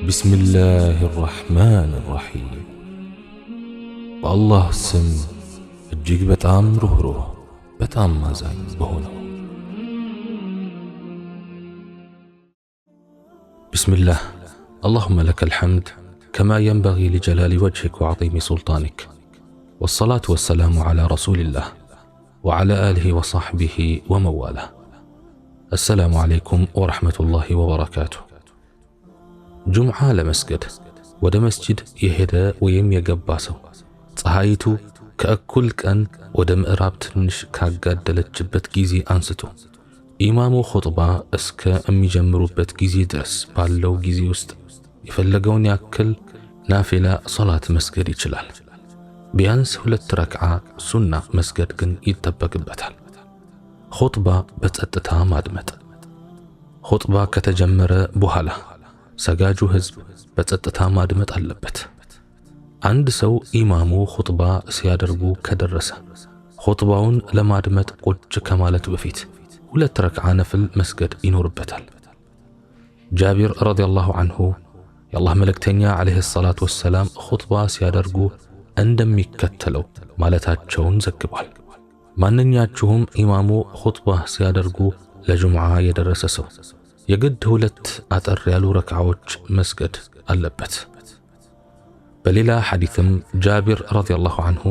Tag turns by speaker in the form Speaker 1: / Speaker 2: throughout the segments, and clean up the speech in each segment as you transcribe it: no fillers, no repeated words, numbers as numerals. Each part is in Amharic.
Speaker 1: بسم الله الرحمن الرحيم. والله سم እጅግ በጣም ሩህሩህ በጣም አዛኝ በሆነው بسم الله. اللهم لك الحمد كما ينبغي لجلال وجهك وعظيم سلطانك، والصلاة والسلام على رسول الله وعلى آله وصحبه ومن والاه. السلام عليكم ورحمة الله وبركاته. ጁምዓ ለመስገድ ወደ መስጂድ የሄደ ወይም የገባ ሰው ፀሐይቱ ከእኩል ቀን ወደ ምዕራብ ትንሽ ካጋደለችበት ጊዜ አንስቶ ኢማሙ ኹጥባ እስከ የሚጀምሩበት ጊዜ ድረስ ባለው ጊዜ ውስጥ የፈለገውን ያክል ናፊላ ሶላት መስገድ ይችላል። ቢያንስ 2 ረክዓ ሱና መስገድ ግን ይጠበቅበታል። ኹጥባ በጸጥታ ማድመጥ። ኹጥባ ከተጀመረ በኋላ ሰጋጁ ህዝብ በጸጥታ ማድመጥ አለበት። አንድ ሰው ኢማሙ ኹጥባ ሲያደርጉ ከደረሰ ኹጥባውን ለማድመጥ ቁጭ ከማለቱ በፊት 2 ረክዓ ነፍል መስገድ ይኖርበታል። ጃቢር ረዲየላሁ ዐንሁ የአላህ መልእክተኛ ዓለይሂ ሰላቱ ወሰላም ኹጥባ ሲያደርጉ እንደሚከተለው ማለታቸውን ዘግቧል። ማንኛችሁም ኢማሙ ኹጥባ ሲያደርጉ ለጁምዓ የደረሰ ሰው የግድ 2 አጠር ያሉ ረክዓዎች መስገድ አለበት። በሌላ ሐዲስም ጃቢር ረዲየላሁ ዐንሁ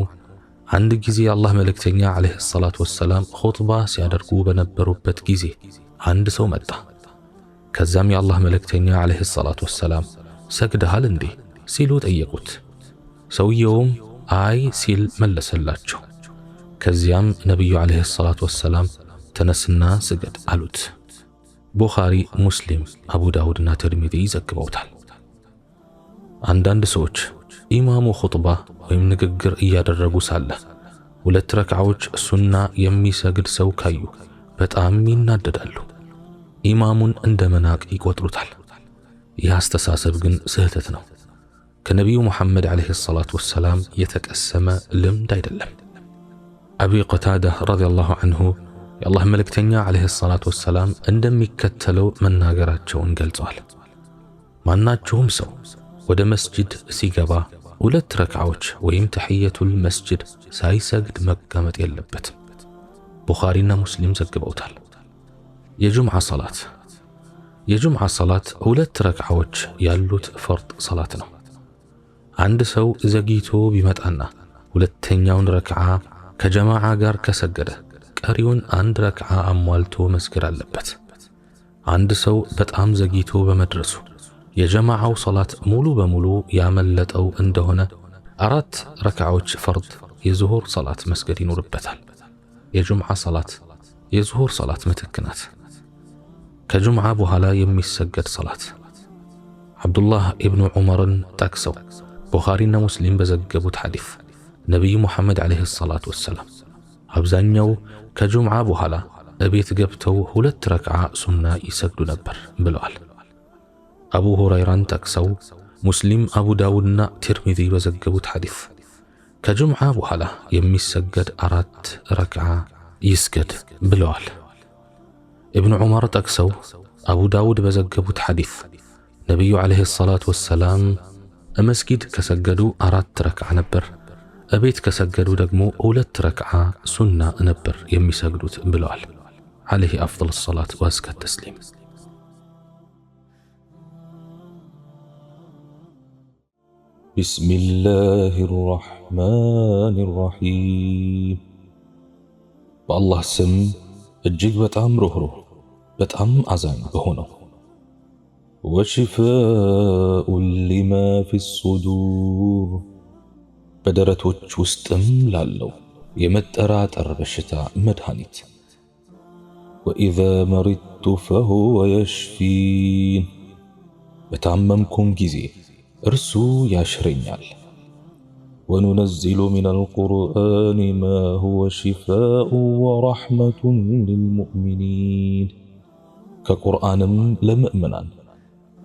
Speaker 1: አንድ ጊዜ የአላህ መልእክተኛ ዓለይሂ ሰላቱ ወሰላም ኹጥባ ሲያደርጉ በነበሩበት ጊዜ አንድ ሰው መጣ። ከዛም የአላህ መልእክተኛ ዓለይሂ ሰላቱ ወሰላም ሰግደሃል እንዴ ሲሉ ጠየቁት። ሰውየውም አይ ሲል መለሰላቸው። ከዚያም ነብዩ ዓለይሂ ሰላቱ ወሰላም ተነስና ስገድ አሉት። ቡኻሪ፣ ሙስሊም፣ አቡ ዳውድና ተርሚዚ ዘግበውታል። አንዳንድ ሰዎች ኢማሙ ኹጥባ ወይም ንግግር እያደረጉ ሳለ 2 ረክዓዎች ሱና የሚሰግድ ሰው ካዩ በጣም ይናደዳሉ። ኢማሙን እንደ መናቅ ይቆጥሩታል። ይህ አስተሳሰብ ግን ስህተት ነው። ከነቢዩ ሙሐመድ ዓለይሂ ሰላቱ ወሰላም የተቀሰመ ልምድ አይደለም። አቢ ቀታዳ ረዲየላሁ ዐንሁ የአላህ መልእክተኛ ዓለይሂ ሰላቱ ወሰላም እንደሚከተለው መናገራቸውን ገልጸዋል። ማናቸውም ሰው ወደ መስጂድ ሲገባ 2 ረክዓዎች ወይም ተሕየቱል መስጂድ ሳይሰግድ መቀመጥ የለበትም። ቡኻሪና ሙስሊም ዘግበውታል። የጁምዓ ሰላት 2 ረክዓዎች ያሉት ፈርድ ሰላት ነው። አንድ ሰው ዘግይቶ ቢመጣና 2ኛውን ረክዓ ከጀማዓ ጋር ከሰገደ ቀሪውን 1 ረክዓ አሟልቶ መስገድ አለበት። አንድ ሰው በጣም ዘግይቶ በመድረሱ የጀማዓው ሶላት ሙሉ በሙሉ ያመለጠው እንደሆነ 4 ረክዓዎች ፈርድ የዙሁር ሶላት መስገድ ይኖርበታል። የጁምዓ ሶላት የዙሁር ሶላት ምትክ ናት። ከጁምዓ በኋላ የሚሰገድ ሶላት አብዱላህ ኢብኑ ዑመርን ጠቅሰው ቡኻሪና ሙስሊም በዘገቡት ሐዲስ ነብዩ ሙሐመድ ዓለይሂ ሰላቱ ወሰላም አብዛኛው ከጁምዓ በኋላ እቤት ገብተው 2 ረክዓ ሱና ይሰግዱ ነበር ብለዋል። አቡ ሁረይራን ጠቅሰው ሙስሊም፣ አቡ ዳውድና ተርሚዚ በዘገቡት ሐዲስ ከጁምዓ በኋላ የሚሰገድ 4 ረክዓ ይስገድ ብለዋል። ኢብኑ ዑመር ጠቅሰው አቡ ዳውድ በዘገቡት ሐዲስ ነብዩ ዓለይሂ ሰላቱ ወሰላም መስጊድ ከሰገዱ 4 ረክዓ ነበር፣ እቤት ከሰገዱ ደግሞ 2 ረክዓ ሱና ነበር የሚሰግዱት ብለዋል። عليه أفضل الصلاة وأزكى التسليم.
Speaker 2: بسم الله الرحمن الرحيم. بالله سم እጅግ በጣም ሩህሩህ በጣም አዛኝ በሆነው وشفاء لما في الصدور በደረቶች ውስጥም ላለው የመጠራጠር በሽታ መድኃኒት وإذا مرضت فهو يشفين በታመምኩም ጊዜ እርሱ ያሽረኛል። وننزل من القرآن ما هو شفاء ورحمة للمؤمنين ከቁርአንም ለምእመናን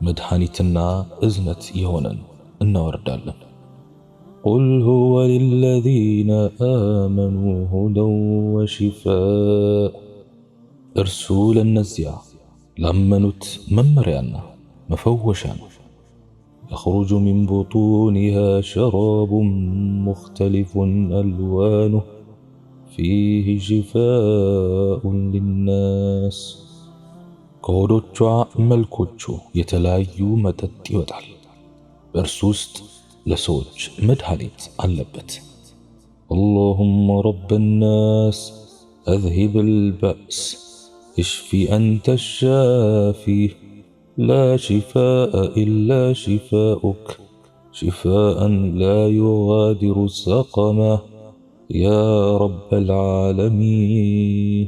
Speaker 2: መድኃኒትና እዝነት የሆነን እናወርዳለን። قل هو للذين آمنوا هدى وشفاء እርሱ ለነዚያ ላመኑት መመሪያና መፈወሻ ነው። يخرج من بطونها شراب مختلف ألوانه فيه شفاء للناس ከሆዶቿ መልኮቹ የተለያዩ መጠጥ ይወጣል፣ በእርሱ ውስጥ ለሰዎች መድኃኒት አለበት። اللهم رب الناس أذهب البأس اشف أنت الشافي لا شفاء إلا شفاؤك شفاء لا يغادر سقما يا رب العالمين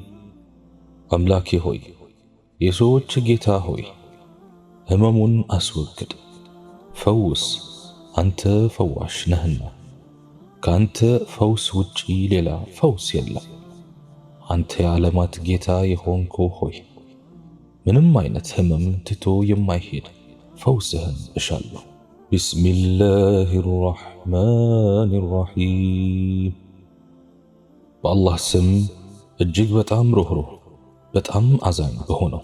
Speaker 2: أملاكي هوي የሰዎች ጌታ ሆይ ህመሙን አስወግድ፣ ፈውስ፣ አንተ ፈዋሽ ነህና ካንተ ፈውስ ውጪ ሌላ ፈውስ የለም። አንተ የዓለማት ጌታ የሆንከው ሆይ ምንም አይነት ህመም ትቶ የማይሄድ ፈውስህን እሻለሁ። ቢስሚላሂ ራሕማን ራሒም በአላህ ስም እጅግ በጣም ሩህሩህ በጣም አዛኝ በሆነው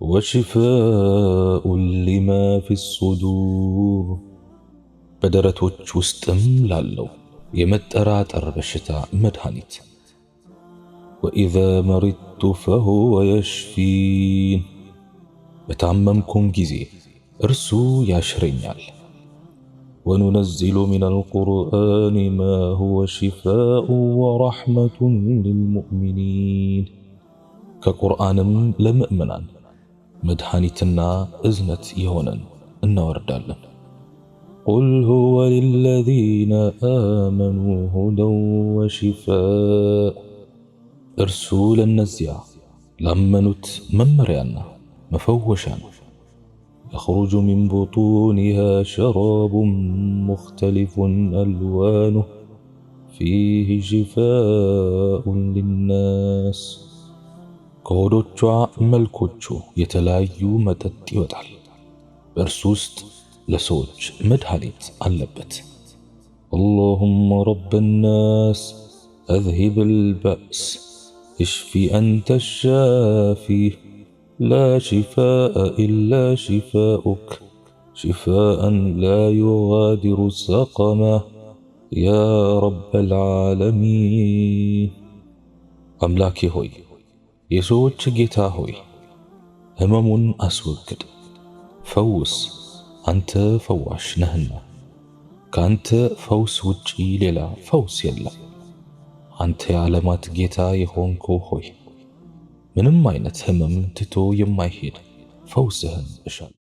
Speaker 2: ወሽፋኡን ሊማ ፊሱዱር በደረቶች ውስጥም ላለው የመጠራጠር በሽታ መድኃኒት ወኢዛ መሪቱ ፈሁወ የሽፊን በታመምኩም ጊዜ እርሱ ያሽረኛል። ወኑነዚሉ ሚነል ቁርአኒ ማ ሁወ ሽፋኡ ወረሕመቱን ሊልሙእሚኒን ከቁርአንም ለምእመናን መድኃኒትና እዝነት የሆነን እናወርዳለን። ቁል ሁወ ሊለዚነ አመኑ ሁደን ወሽፋእ እርሱ ለነዚያ ላመኑት መመሪያና መፈወሻ ነው። يخرج من بطونها شراب مختلف ألوانه فيه شفاء للناس ከሆዶቿ መልኮቹ የተለያዩ መጠጥ ይወጣል፣ በእርሱ ውስጥ ለሰዎች መድኃኒት አለበት። اللهم رب الناس أذهب البأس اشف أنت الشافي لا شفاء إلا شفاؤك شفاء لا يغادر سقما يا رب العالمين أملاكي هوي የሰዎች ጌታ ሆይ ህመሙን አስወግድ፣ ፈውስ፣ አንተ ፈዋሽ ነህና ካንተ ፈውስ ውጪ ሌላ ፈውስ የለም። አንተ የዓለማት ጌታ የሆንከው ሆይ ምንም አይነት ህመም ትቶ የማይሄድ ፈውስህን እሻለሁ።